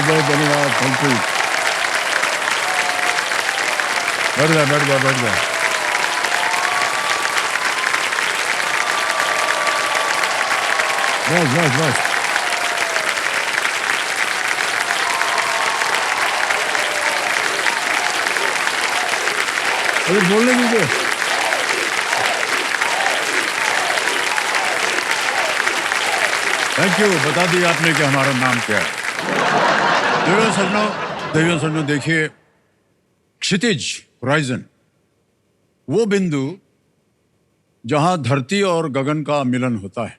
बहुत धन्यवाद, thank you. बैठ जा, बैठ जा, बैठ जा। बस बस बस। अरे बोलने दीजिए। थैंक यू, बता दिया आपने कि हमारा नाम क्या है। देवियों सज्जनों, देखिए, क्षितिज, होराइजन, वो बिंदु जहां धरती और गगन का मिलन होता है,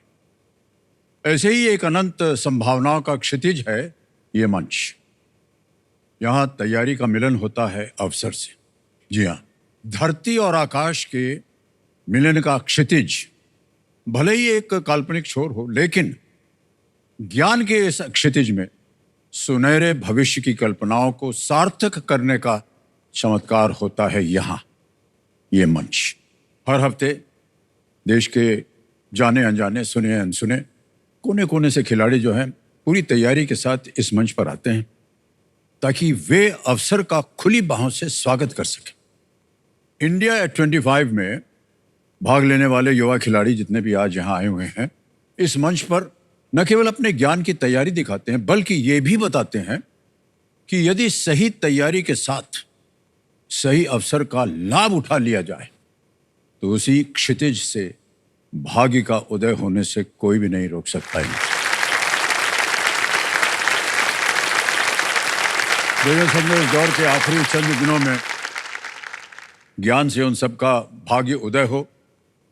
ऐसे ही एक अनंत संभावनाओं का क्षितिज है ये मंच। यहां तैयारी का मिलन होता है अवसर से। जी हाँ, धरती और आकाश के मिलन का क्षितिज भले ही एक काल्पनिक छोर हो, लेकिन ज्ञान के इस क्षितिज में सुनहरे भविष्य की कल्पनाओं को सार्थक करने का चमत्कार होता है यहाँ, ये मंच। हर हफ्ते देश के जाने अनजाने, सुने अनसुने, कोने कोने से खिलाड़ी जो हैं पूरी तैयारी के साथ इस मंच पर आते हैं ताकि वे अवसर का खुली बाहों से स्वागत कर सकें। इंडिया एट 25 में भाग लेने वाले युवा खिलाड़ी जितने भी आज यहाँ आए हुए हैं, इस मंच पर न केवल अपने ज्ञान की तैयारी दिखाते हैं, बल्कि ये भी बताते हैं कि यदि सही तैयारी के साथ सही अवसर का लाभ उठा लिया जाए तो उसी क्षितिज से भाग्य का उदय होने से कोई भी नहीं रोक सकता है। इस दौर के आखिरी चंद दिनों में ज्ञान से उन सबका भाग्य उदय हो,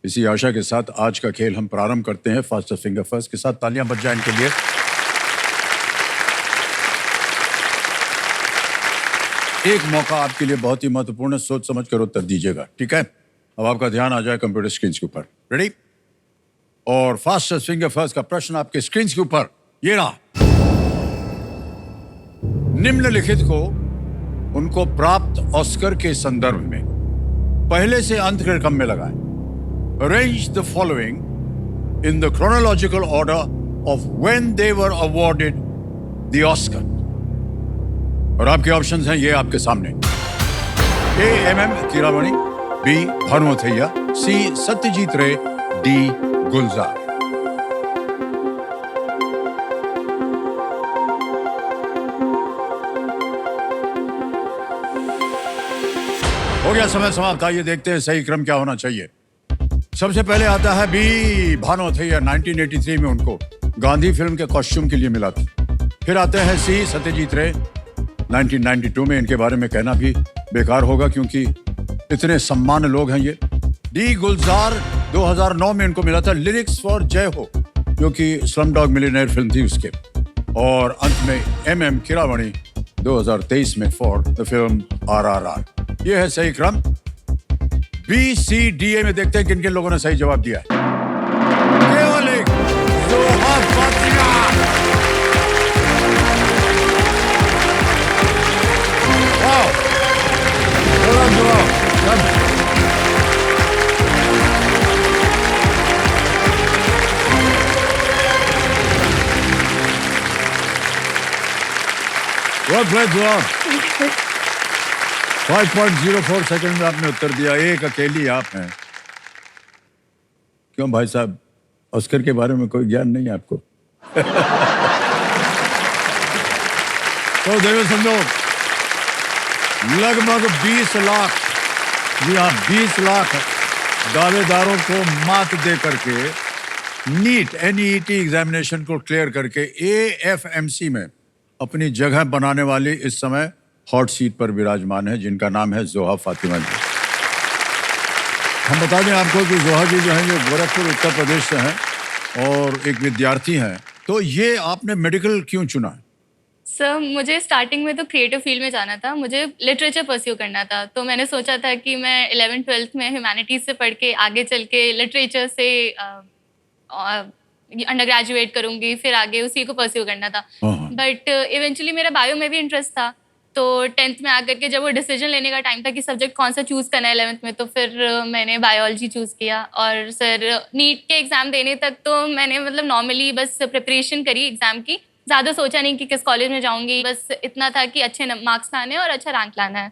इसी आशा के साथ आज का खेल हम प्रारंभ करते हैं फास्टेस्ट फिंगर फर्स्ट के साथ। तालियां बज जाएं इनके लिए। एक मौका आपके लिए बहुत ही महत्वपूर्ण, सोच समझ कर उत्तर दीजिएगा, ठीक है? अब आपका ध्यान आ जाए कंप्यूटर स्क्रीन के ऊपर। रेडी? और फास्टेस्ट फिंगर फर्स्ट का प्रश्न आपके स्क्रीन के ऊपर ये रहा। निम्नलिखित को उनको प्राप्त ऑस्कर के संदर्भ में पहले से अंत के क्रम में लगाएं। Arrange the following in the chronological order of when they were awarded the Oscar. और आपके ऑप्शंस हैं ये आपके सामने। A. M.M. कीरावाणी, B. भानुमथैया, C. Satyajit रे, D. गुलजार। हो गया समय समाप्त। आइए देखते हैं सही क्रम क्या होना चाहिए। सबसे पहले आता है बी, भानुमथैया। 1983 में उनको गांधी फिल्म के कॉस्ट्यूम के लिए मिला था। फिर आते हैं सी, सत्यजीत रे। 1992 में इनके बारे में कहना भी बेकार होगा क्योंकि इतने सम्मान्य लोग हैं ये। डी, गुलजार। 2009 में इनको मिला था लिरिक्स फॉर जय हो, जो कि स्लम डॉग मिलियनेयर फिल्म थी उसके। और अंत में M.M. कीरावाणी 2023 में फॉर द फिल्म RRR। ये है सही क्रम। बी, सी, डी, ए में देखते हैं किन किन लोगों ने सही जवाब दिया है। केवल एक जोहा फातिमा। वाह, जवाब 5.04 सेकंड में आपने उत्तर दिया। एक अकेली आप हैं। क्यों भाई साहब, ऑस्कर के बारे में कोई ज्ञान नहीं है आपको? तो देखो समझो, लगभग 20 लाख, जी हाँ 20 लाख दावेदारों को मात दे करके नीट NEET एग्जामिनेशन को क्लियर करके AFMC में अपनी जगह बनाने वाली इस समय हॉट सीट पर विराजमान है, जिनका नाम है जोहा फातिमा जी। हम बता दें आपको कि जोहा जी जो हैं ये गोरखपुर उत्तर प्रदेश से हैं और एक विद्यार्थी हैं। तो ये आपने मेडिकल क्यों चुना है? सर, मुझे स्टार्टिंग में तो क्रिएटिव फील्ड में जाना था, मुझे लिटरेचर परस्यू करना था। तो मैंने सोचा था कि मैं 11th-12th में ह्यूमैनिटीज़ से पढ़ के आगे चल के लिटरेचर से अंडर ग्रेजुएट करूँगी, फिर आगे उसी को परस्यू करना था। बट इवेंचुअली मेरा बायो में भी इंटरेस्ट था। तो 10th में आकर के जब वो डिसीजन लेने का टाइम था कि सब्जेक्ट कौन सा चूज़ करना है 11th में, तो फिर मैंने बायोलॉजी चूज़ किया। और सर नीट के एग्ज़ाम देने तक तो मैंने मतलब नॉर्मली बस प्रिपरेशन करी एग्ज़ाम की, ज़्यादा सोचा नहीं कि किस कॉलेज में जाऊंगी, बस इतना था कि अच्छे मार्क्स लाने हैं और अच्छा रैंक लाना है।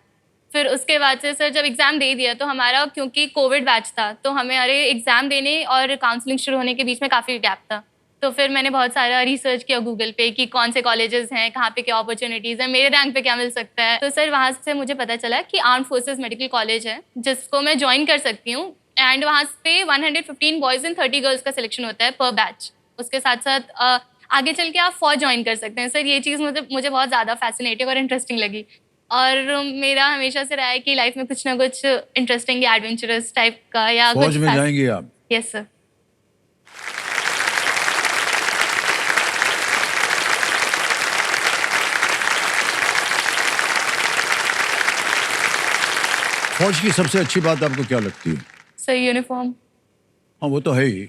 फिर उसके बाद से सर जब एग्ज़ाम दे दिया तो हमारा, क्योंकि कोविड बैच था, तो हमारे एग्ज़ाम देने और काउंसलिंग शुरू होने के बीच में काफ़ी गैप था। तो फिर मैंने बहुत सारा रिसर्च किया गूगल पे कि कौन से कॉलेजेस हैं, कहाँ पे क्या अपॉर्चुनिटीज़ हैं, मेरे रैंक पे क्या मिल सकता है। तो सर वहाँ से मुझे पता चला कि आर्म्ड फोर्सेस मेडिकल कॉलेज है जिसको मैं ज्वाइन कर सकती हूँ, एंड वहाँ पे 115 बॉयज़ एंड 30 गर्ल्स का सिलेक्शन होता है पर बैच। उसके साथ साथ आगे चल के आप फौज ज्वाइन कर सकते हैं। सर ये चीज़ मुझे बहुत ज़्यादा फैसिनेटिंग और इंटरेस्टिंग लगी, और मेरा हमेशा से रहा है कि लाइफ में कुछ ना कुछ इंटरेस्टिंग या एडवेंचरस टाइप का या कुछ। फौज में जाएंगी आप? Yes sir. फौज की सबसे अच्छी बात आपको क्या लगती है? Sir uniform. हाँ वो तो है ही,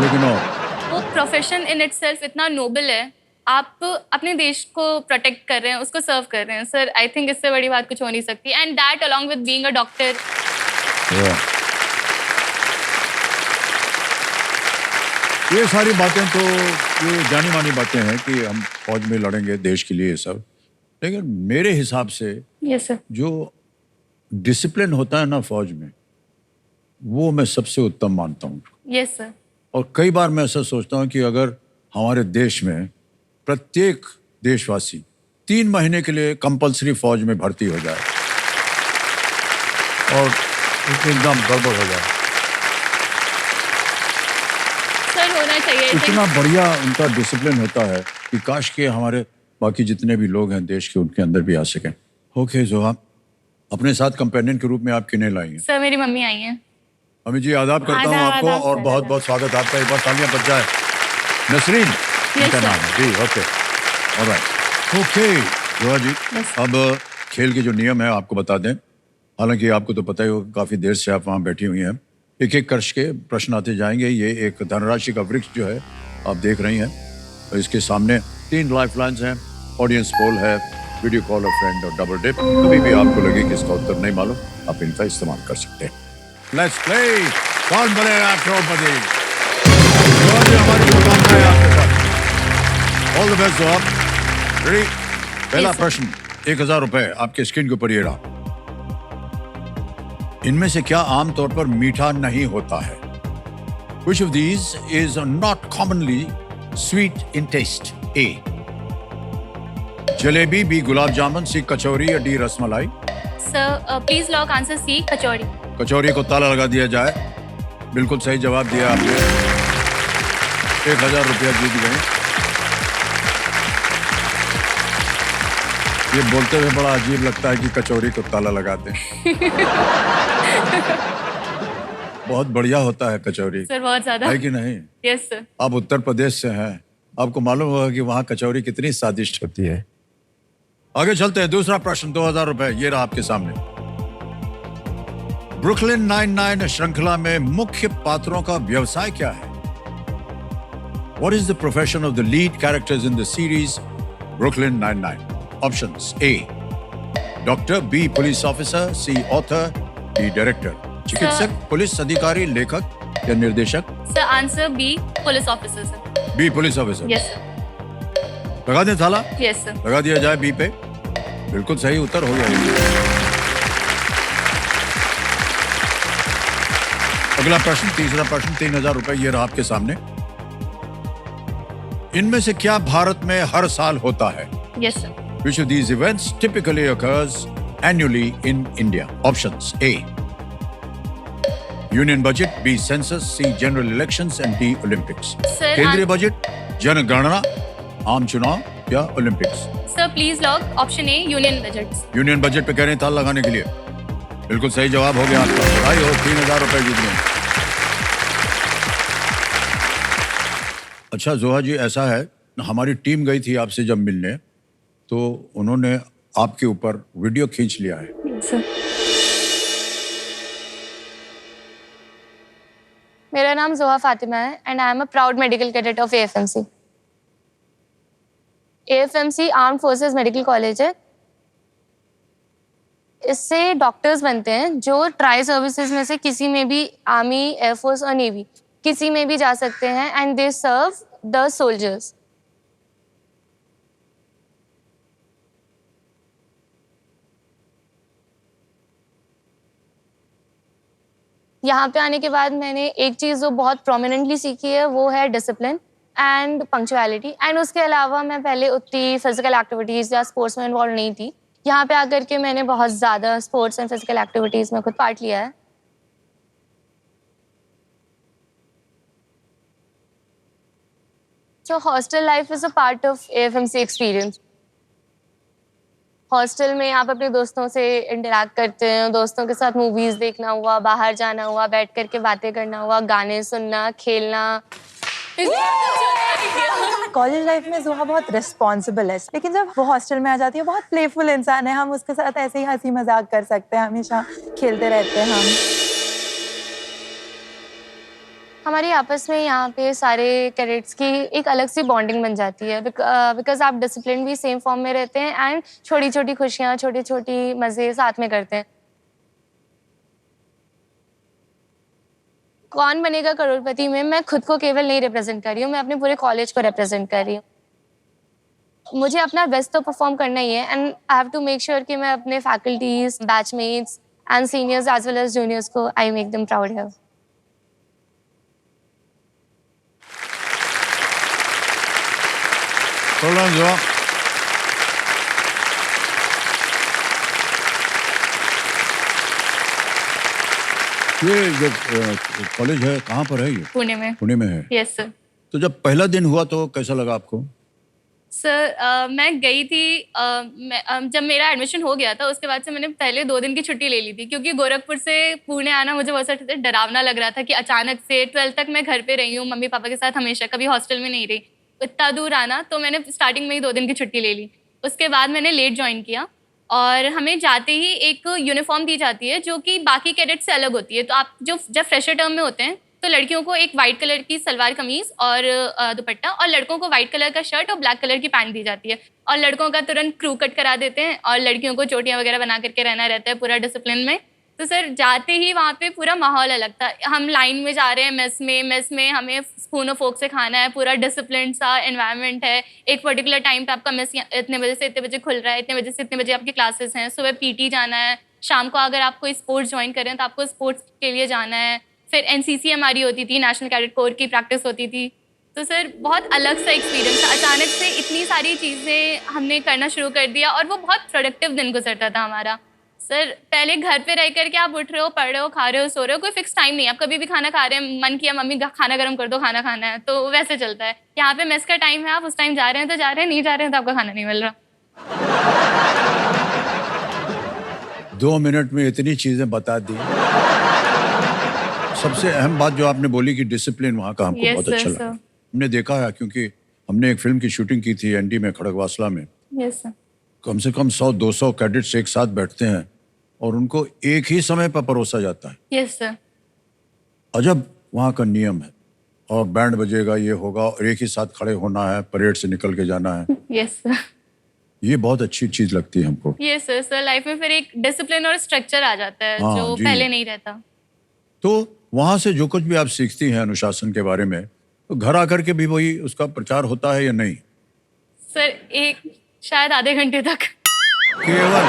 लेकिन और वो प्रोफेशन इन इटसेल्फ इतना नोबल है, आप अपने देश को प्रोटेक्ट कर रहे हैं, उसको सर्व कर रहे हैं। सर आई थिंक इससे बड़ी बात कुछ हो नहीं सकती, and that along with being a doctor. ये सारी बातें तो ये जानी मानी बातें हैं कि हम फौज में लड़ेंगे देश के लिए, ये सब, लेकिन मेरे हिसाब से यस सर। जो डिसिप्लिन होता है ना फौज में, वो मैं सबसे उत्तम मानता हूँ। Yes sir. और कई बार मैं ऐसा सोचता हूँ कि अगर हमारे देश में प्रत्येक देशवासी 3 महीने के लिए कंपलसरी फौज में भर्ती हो जाए और एकदम गड़बड़ हो जाए, सर होना चाहिए। इतना बढ़िया उनका डिसिप्लिन होता है कि काश के हमारे बाकी जितने भी लोग हैं देश के, उनके अंदर भी आ सकें। ओके जोहा, अपने साथ कंपेनियन के रूप में आप किन्हें लाई हैं? सर मेरी मम्मी आई हैं। अम्मी जी आदाब करता हूँ आपको, और बहुत बहुत स्वागत आपका, एक बार तालियां बज जाए। नसरीन इनका नाम है जी। Okay alright. ओके जोहा जी, अब खेल के जो नियम है आपको बता दें। हालांकि आपको तो पता ही होगा, काफ़ी देर से आप वहाँ बैठी हुई हैं। एक एक करके प्रश्न आते जाएंगे। ये एक धनराशि का वृक्ष जो है आप देख रही हैं, और इसके सामने 3 लाइफ लाइन्स हैं, ऑडियंस पोल है, वीडियो कॉल अ फ्रेंड और डबल डिप। कभी भी आपको लगे कि इसका उत्तर नहीं मालूम, आप इनका इस्तेमाल कर सकते हैं। लेट्स प्ले, कौन बनेगा करोड़पति? हमारी शुभकामनाएं आपके साथ। ऑल द बेस्ट जोहा। रेडी? पहला प्रश्न, 1000 रुपए आपके स्क्रीन के ऊपर ये रहा। इनमें से क्या आमतौर पर मीठा नहीं होता है? Which of these is not commonly sweet in taste? A. Jalebi, B. Gulab jamun, C. Kachori, या D. Rasmalai? Sir please lock answer C, kachori. Kachori को ताला लगा दिया जाए। बिल्कुल सही जवाब दिया आपने, 1000 रुपया जीत गए। ये बोलते हुए बड़ा अजीब लगता है कि कचौरी को ताला लगा दें। बहुत बढ़िया होता है कचौरी। सर बहुत ज्यादा है कि नहीं? Yes sir. आप उत्तर प्रदेश से हैं, आपको मालूम होगा कि वहाँ कचौरी कितनी स्वादिष्ट होती है। आगे चलते हैं, दूसरा प्रश्न, 2000 रुपए ये रहा आपके सामने। ब्रुकलिन 99 श्रृंखला में मुख्य पात्रों का व्यवसाय क्या है? What is the profession of the lead characters in the series Brooklyn Nine-Nine? Options: A. Doctor, B. Police officer, C. Author, D. Director. चिकित्सक, पुलिस अधिकारी, लेखक या निर्देशक? Sir answer B, police officer sir. B police officer. Yes sir. लगा दें ताला? Yes sir. लगा दिया जाए बी पे। बिल्कुल सही उत्तर हो गया। अगला प्रश्न, तीसरा प्रश्न, 3000 रुपए ये रहा आपके सामने। इनमें से क्या भारत में हर साल होता है? Yes sir. Which of these events typically occurs annually in India? Options: A. Union budget, B. census, C. general elections, and D. Olympics. Sir, केंद्रीय बजट, जनगणना, आम चुनाव या Olympics? Sir please lock option A, union budget. Union budget पे कह रहे हैं ताला लगाने के लिए। बिल्कुल सही जवाब हो गया आपका। बधाई हो, 3000 रुपए जीत गए। अच्छा जोहा जी, ऐसा है, हमारी टीम गई थी आपसे जब मिलने, तो उन्होंने आपके ऊपर वीडियो खींच लिया है। सर मेरा नाम जोहा फातिमा है and I am a proud medical cadet of AFMC. AFMC armed forces medical college है। इससे डॉक्टर्स बनते हैं जो ट्राई सर्विसेज में से किसी में भी, आर्मी, एयरफोर्स और नेवी, किसी में भी जा सकते हैं, and they serve the soldiers. यहाँ पे आने के बाद मैंने एक चीज़ जो बहुत प्रोमिनेंटली सीखी है वो है डिसिप्लिन एंड पंक्चुअलिटी। एंड उसके अलावा मैं पहले उतनी फिजिकल एक्टिविटीज़ या स्पोर्ट्स में इन्वॉल्व नहीं थी। यहाँ पे आकर के मैंने बहुत ज़्यादा स्पोर्ट्स एंड फिजिकल एक्टिविटीज़ में खुद पार्ट लिया है। So hostel life is a part of AFMC experience. Hostel में आप अपने दोस्तों से इंटरैक्ट करते हैं, दोस्तों के साथ मूवीज देखना हुआ, बाहर जाना हुआ, बैठ करके बातें करना हुआ, गाने सुनना, खेलना। कॉलेज लाइफ में जुहा बहुत रिस्पॉन्सिबल है, लेकिन जब वो हॉस्टल में आ जाती है, बहुत प्लेफुल इंसान है, हम उसके साथ ऐसे ही हंसी मजाक कर सकते हैं, हमेशा खेलते रहते हैं हम। हमारी आपस में यहाँ पे सारे कैडेट्स की एक अलग सी बॉन्डिंग बन जाती है बिकॉज आप डिसिप्लिन भी सेम फॉर्म में रहते हैं एंड छोटी छोटी खुशियाँ, छोटी छोटी मज़े साथ में करते हैं। कौन बनेगा करोड़पति में मैं खुद को केवल नहीं रिप्रेजेंट कर रही हूँ, मैं अपने पूरे कॉलेज को रिप्रेजेंट कर रही हूँ। मुझे अपना बेस्ट तो परफॉर्म करना ही है and I have to make sure कि मैं अपने faculties, batchmates and seniors as well as juniors को आई मेक देम प्राउड है। ये जो कॉलेज है कहाँ पर है ये? पुणे में। पुणे में है। Yes sir. तो जब पहला दिन हुआ तो कैसा लगा आपको? सर मैं गई थी जब मेरा एडमिशन हो गया था उसके बाद से मैंने पहले 2 दिन की छुट्टी ले ली थी क्योंकि गोरखपुर से पुणे आना मुझे बहुत डरावना लग रहा था कि अचानक से 12th तक मैं घर पे रही हूँ मम्मी पापा के साथ, हमेशा कभी हॉस्टल में नहीं रही, इतना दूर आना, तो मैंने स्टार्टिंग में ही 2 दिन की छुट्टी ले ली। उसके बाद मैंने लेट ज्वाइन किया और हमें जाते ही एक यूनिफॉर्म दी जाती है जो कि बाकी कैडेट से अलग होती है। तो आप जब फ्रेशर टर्म में होते हैं तो लड़कियों को एक वाइट कलर की सलवार कमीज और दुपट्टा, और लड़कों को वाइट कलर का शर्ट और ब्लैक कलर की पैंट दी जाती है, और लड़कों का तुरंत क्रू कट करा देते हैं और लड़कियों को चोटियां वगैरह बना करके रहना रहता है पूरा डिसिप्लिन में। तो सर जाते ही वहाँ पे पूरा माहौल अलग था। हम लाइन में जा रहे हैं मेस में हमें स्पून और फोक से खाना है, पूरा डिसिप्लिन सा एनवायरनमेंट है। एक पर्टिकुलर टाइम पे आपका मेस इतने बजे से इतने बजे खुल रहा है, इतने बजे से इतने बजे आपकी क्लासेस हैं, सुबह पीटी जाना है, शाम को अगर आप कोई स्पोर्ट्स ज्वाइन करें तो आपको स्पोर्ट्स के लिए जाना है, फिर एनसीसी हमारी होती थी, नेशनल कैडेट कोर की प्रैक्टिस होती थी। तो सर बहुत अलग सा एक्सपीरियंस था। अचानक से इतनी सारी चीज़ें हमने करना शुरू कर दिया और वो बहुत प्रोडक्टिव दिन गुजरता था हमारा। सर पहले घर पे रह करके आप उठ रहे हो, पढ़ रहे हो, खा रहे हो, सो रहे हो, कोई फिक्स टाइम नहीं। आप कभी भी खाना खा रहे हैं, मन किया मम्मी खाना गर्म कर दो, खाना खाना है, तो वैसे चलता है। यहाँ पे मेस का टाइम है, आप उस टाइम जा रहे हैं तो जा रहे हैं, नहीं जा रहे हैं तो आपका खाना नहीं मिल रहा। 2 मिनट में इतनी चीजें बता दी। सबसे अहम बात जो आपने बोली कि डिसिप्लिन वहाँ का हमको बहुत अच्छा लगा। हमने देखा है क्योंकि हमने एक फिल्म की शूटिंग की थी एनडी में, खड़गवासला में। Yes sir. कम से कम 100-200 कैडेट्स एक साथ बैठते हैं और उनको एक ही समय पर परोसा जाता है। Yes sir. अजब वहाँ का नियम है, और बैंड बजेगा, ये होगा, और एक ही साथ खड़े होना है, परेड से निकल के जाना है। Yes sir. ये बहुत अच्छी चीज लगती है हमको। Yes sir. सर लाइफ में फिर एक डिसिप्लिन और स्ट्रक्चर आ जाता है जो पहले नहीं रहता। तो वहाँ से जो कुछ भी आप सीखती हैं अनुशासन के बारे में, तो घर आकर के भी वही उसका प्रचार होता है या नहीं? सर एक शायद आधे घंटे तक केवल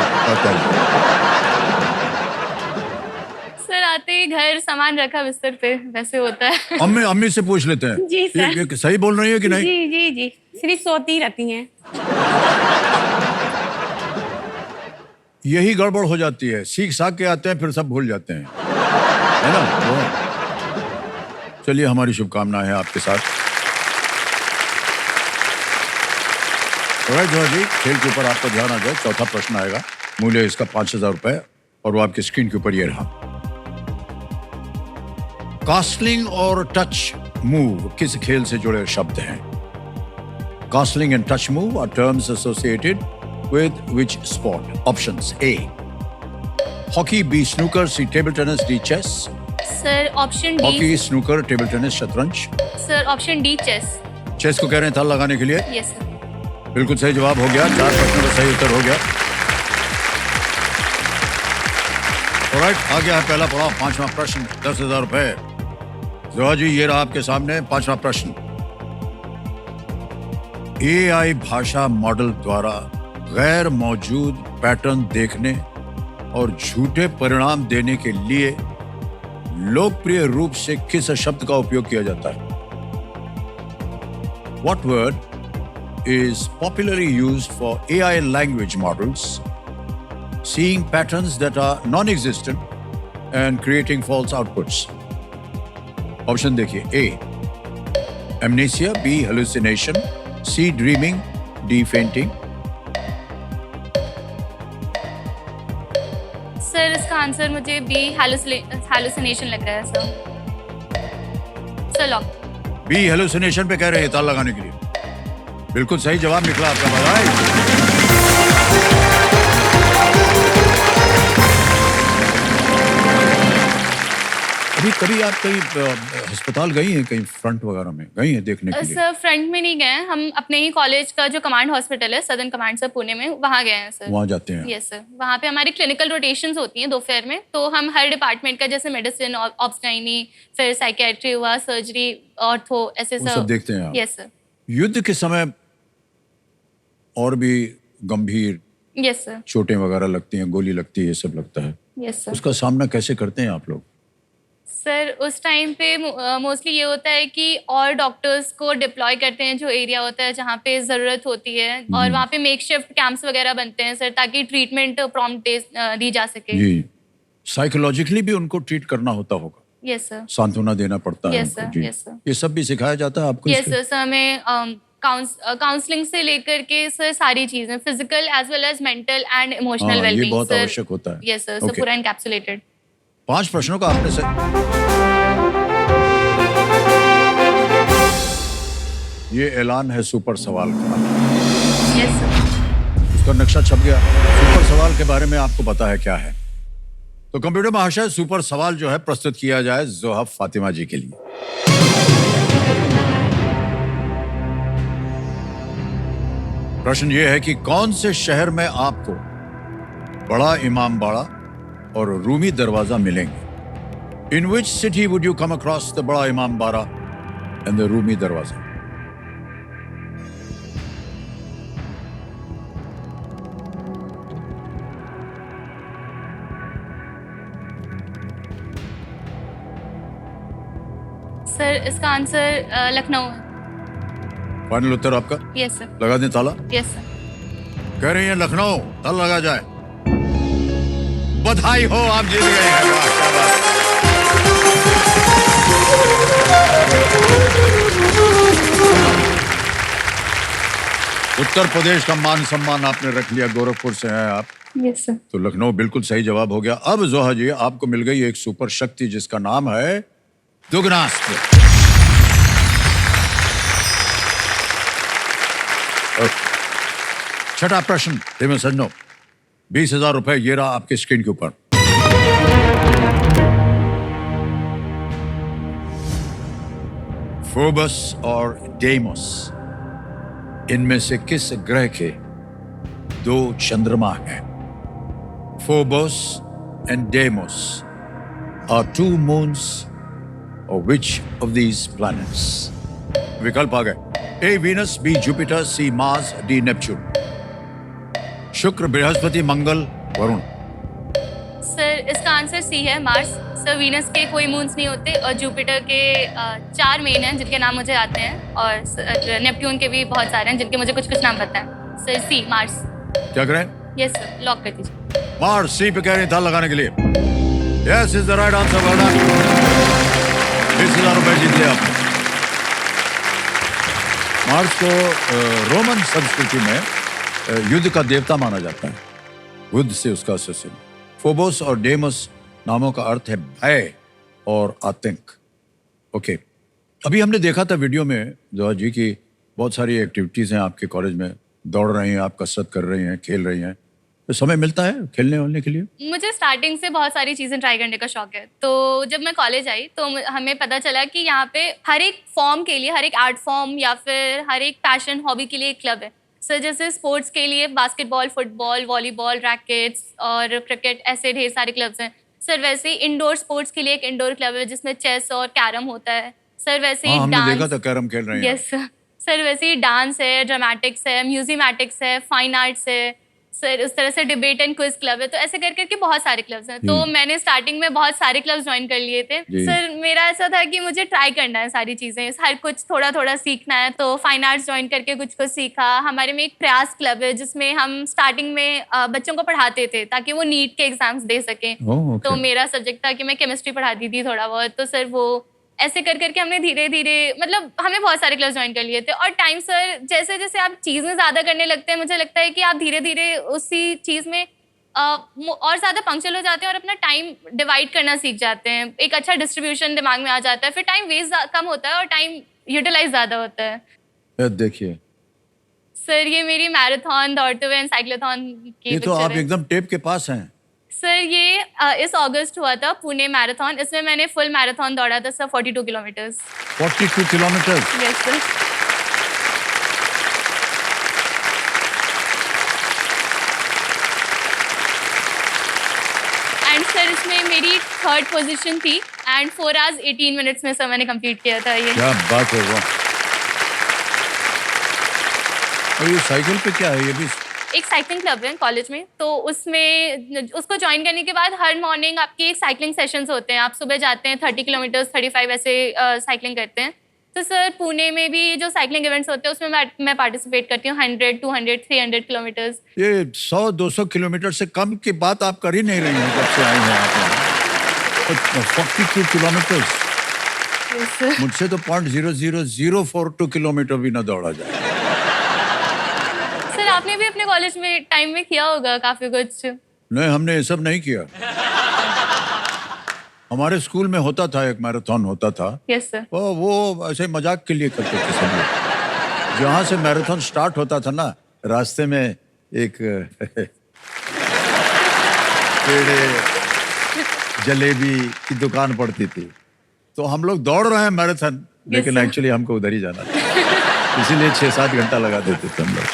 सर आते ही घर सामान रखा बिस्तर पे, वैसे होता है। अम्मी से पूछ लेते हैं। जी सर। ये सही बोल रही है कि नहीं? जी जी जी, सिर्फ सोती रहती हैं। यही गड़बड़ हो जाती है, सीख साख के आते हैं फिर सब भूल जाते हैं, है ना? चलिए हमारी शुभकामनाएं हैं आपके साथ। जी खेल के ऊपर आपका ध्यान आ जाए। चौथा प्रश्न आएगा, मूल्य इसका 5,000 रुपए, और वो आपकी स्क्रीन के ऊपर ये रहा। कास्टलिंग और टच मूव किस खेल से जुड़े शब्द हैं? Castling and touch move are terms associated with which sport? Options: A, hockey, B, snooker, C, table tennis, D, chess. Sir option D. Hockey, snooker, table tennis, शतरंज। Sir option D, chess. Chess को कह रहे हैं ताल लगाने के लिए? Yes sir. बिल्कुल सही जवाब हो गया। 4 प्रश्नों का सही उत्तर हो गया। ऑलराइट, आ गया है पहला पड़ाव, 5वां प्रश्न, 10,000 रुपए। जोहा जी ये रहा आपके सामने 5वां प्रश्न। AI भाषा मॉडल द्वारा गैर मौजूद पैटर्न देखने और झूठे परिणाम देने के लिए लोकप्रिय रूप से किस शब्द का उपयोग किया जाता है? What word is popularly used for AI language models seeing patterns that are non-existent and creating false outputs? Option देखिए. A. Amnesia. B. Hallucination. C. Dreaming. D. Fainting. Sir इसका आंसर मुझे बी हैलुसिनेशन लग रहा है sir lock. B hallucination पे कह रहे हैं ताल लगाने के लिए. बिल्कुल सही जवाब निकला आपका. बधाई. अभी कभी आप कहीं अस्पताल गई हैं, कहीं फ्रंट वगैरह में गई हैं देखने के लिए? सर फ्रंट में नहीं गए, हम अपने ही कॉलेज का जो कमांड हॉस्पिटल है सदर्न कमांड सर पुणे में, वहाँ गए हैं सर. वहाँ जाते हैं? Yes sir. वहाँ पे हमारी क्लिनिकल रोटेशंस होती हैं दोपहर में, तो हम हर डिपार्टमेंट का जैसे मेडिसिन, ऑब्स्टाइनी, फिर साइकेट्री हुआ, सर्जरी, ऑर्थो, ऐसे वो सब देखते हैं आप? Yes sir. युद्ध के समय और भी गंभीर यस सर. चोटें वगैरह लगती हैं, गोली लगती है, ये सब लगता है. Yes sir. उसका सामना कैसे करते हैं आप लोग? सर उस टाइम पे मोस्टली ये होता है कि और डॉक्टर्स को डिप्लॉय करते हैं जो एरिया होता है जहाँ पे ज़रूरत होती है, और वहाँ पे मेकशिफ्ट कैंप्स वगैरह बनते हैं सर, ताकि ट्रीटमेंट प्रॉम्प्ट दी जा सके. जी. साइकोलॉजिकली भी उनको ट्रीट करना होता होगा? Yes sir. सांत्वना देना पड़ता है यस उनको. सर. जी. Yes sir. ये सब भी सिखाया जाता है आपको? Yes sir. हमें काउंसलिंग से लेकर के सर सारी चीजें, physical as well as mental and emotional ये वेलबींग बहुत आवश्यक होता है. Yes sir. सो पूरा एनकैप्सुलेटेड. 5 प्रश्नों का आपने ये ऐलान है सुपर सवाल का. Yes sir. उसका नक्शा छप गया. सुपर सवाल के बारे में आपको पता है क्या है? तो कंप्यूटर महाशय, सुपर सवाल जो है प्रस्तुत किया जाए जोहब फातिमा जी के लिए. प्रश्न ये है कि कौन से शहर में आपको बड़ा इमामबाड़ा और रूमी दरवाजा मिलेंगे? In which city would you come across the बड़ा इमामबाड़ा and the रूमी दरवाजा? सर इसका आंसर लखनऊ है. फाइनल उत्तर आपका? Yes sir. लगा दें ताला? Yes sir. कह रही हैं लखनऊ, ताला लगा जाए. बधाई हो, आप जीत गए हैं. वाह, क्या बात. उत्तर प्रदेश का मान सम्मान आपने रख लिया. गोरखपुर से हैं आप. Yes sir. तो लखनऊ बिल्कुल सही जवाब हो गया. अब जोहा जी, आपको मिल गई एक सुपर शक्ति जिसका नाम है दुगनास्त्र. छठा प्रश्न प्रेमी सज्जनों, 20,000 रुपए ये रहा आपके स्क्रीन के ऊपर. फोबस और डेमोस, इनमें से किस ग्रह के 2 चंद्रमा हैं? Phoebus and demos are 2 moons of which of these planets? विकल्प आ गए. A. Venus, B. Jupiter, C. Mars, D. Neptune. शुक्र, बृहस्पति, मंगल, वरुण. सर इसका आंसर सी है, मार्स. सर वीनस के कोई मून्स नहीं होते, और जुपिटर के 4 मेन हैं जिनके नाम मुझे आते हैं, और नेपट्यून के भी बहुत सारे हैं जिनके मुझे कुछ कुछ नाम पता है. सर सी, मार्स. क्या करें? यस सर, लॉक कर दीजिए. मार्स. सी पे कह रहे हैं ताल लगाने के लिए. Yes is the right answer. Well done. 20,000 रुपए जीत लिया आपने. मार्स को रोमन संस्कृति में युद्ध का देवता माना जाता है. युद्ध से उसका एसोसिएशन. फोबोस और डेमोस नामों का अर्थ है भय और आतंक. ओके. अभी हमने देखा था वीडियो में जोहा जी की बहुत सारी एक्टिविटीज हैं आपके कॉलेज में. दौड़ रही हैं आप, कसरत कर रही हैं, खेल रही हैं. तो समय मिलता है खेलने वालने के लिए? मुझे स्टार्टिंग से बहुत सारी चीज़ें ट्राई करने का शौक है. तो जब मैं कॉलेज आई तो हमें पता चला कि यहाँ पे हर एक फॉर्म के लिए, हर एक आर्ट फॉर्म या फिर हर एक पैशन हॉबी के लिए एक क्लब है. सर जैसे स्पोर्ट्स के लिए बास्केटबॉल, फुटबॉल, वॉलीबॉल, रैकेट्स और क्रिकेट, ऐसे ढेर सारे क्लब्स हैं. सर वैसे ही इंडोर स्पोर्ट्स के लिए एक इंडोर क्लब है जिसमें चेस और कैरम होता है. सर वैसे ही हमने देखा डांस. था कैरम खेल रहे हैं. Yes sir. वैसे ही डांस है, ड्रामेटिक्स है, म्यूजिमैटिक्स है, फाइन आर्ट्स है, सर उस तरह से डिबेट एंड क्विज क्लब है, तो ऐसे कर करके बहुत सारे क्लब्स हैं। तो मैंने स्टार्टिंग में बहुत सारे क्लब्स ज्वाइन कर लिए थे। सर मेरा ऐसा था कि मुझे ट्राई करना है सारी चीज़ें, हर कुछ थोड़ा थोड़ा सीखना है। तो फाइन आर्ट्स ज्वाइन करके कुछ कुछ सीखा। हमारे में एक प्रयास क्लब है जिसमें हम स्टार्टिंग में बच्चों को पढ़ाते थे ताकि वो नीट के एग्जाम्स दे सकें। तो मेरा सब्जेक्ट था कि मैं केमिस्ट्री पढ़ाती थी थोड़ा बहुत। तो सर वो ऐसे कर करके हमने धीरे धीरे, मतलब हमने बहुत सारे क्लास ज्वाइन कर लिए थे। और टाइम सर जैसे जैसे आप चीज़ में ज़्यादा करने लगते हैं, मुझे लगता है कि आप धीरे धीरे उसी चीज़ में और ज़्यादा पंक्चुअल हो जाते हैं और अपना टाइम डिवाइड करना सीख जाते हैं। एक अच्छा डिस्ट्रीब्यूशन दिमाग में आ जाता है, फिर टाइम वेस्ट कम होता है और टाइम यूटिलाइज ज़्यादा होता है। देखिए सर ये मेरी मैराथन दौड़ते हुए साइक्लोथॉन की ये तो आप एकदम टेप के पास हैं। सर ये इस अगस्त हुआ था पुणे मैराथन। इसमें मैंने फुल मैराथन दौड़ा था sir, 42 kilometres. 42 kilometres? Yes sir. And sir इसमें मेरी 3rd पोजीशन थी एंड 4 hours 18 minutes में सर मैंने कंप्लीट किया था ये। क्या बात है, वाह। और ये साइकिल पे क्या है? ये भी एक साइकिलिंग क्लब है कॉलेज में, तो उसमें उसको ज्वाइन करने के बाद हर मॉर्निंग आपके साइकिलिंग सेशंस होते हैं। आप सुबह जाते हैं 30 किलोमीटर्स 35 ऐसे साइकिलिंग करते हैं। तो सर पुणे में भी जो साइकिलिंग इवेंट्स होते हैं उसमें मैं पार्टिसिपेट करती हूँ। 100 200 300 किलोमीटर्स। ये 100-200 किलोमीटर से कम की बात आप कर ही नहीं रही हैं जब से आई हैं आप यहाँ। 42 किलोमीटर्स, Yes, sir. मुझसे तो 0.00042 किलोमीटर भी ना दौड़ा जाए। सर आपने भी अपने कॉलेज में टाइम में किया होगा काफी कुछ। नहीं, हमने ये सब नहीं किया। हमारे स्कूल में होता था, एक मैराथन होता था। Yes sir. वो ऐसे मजाक के लिए करते थे सब लोग। जहाँ से मैराथन स्टार्ट होता था ना, रास्ते में एक पेड़े जलेबी की दुकान पड़ती थी। तो हम लोग दौड़ रहे हैं मैराथन, लेकिन एक्चुअली हमको उधर ही जाना था, इसीलिए 6-7 घंटा लगा देते थे हम लोग।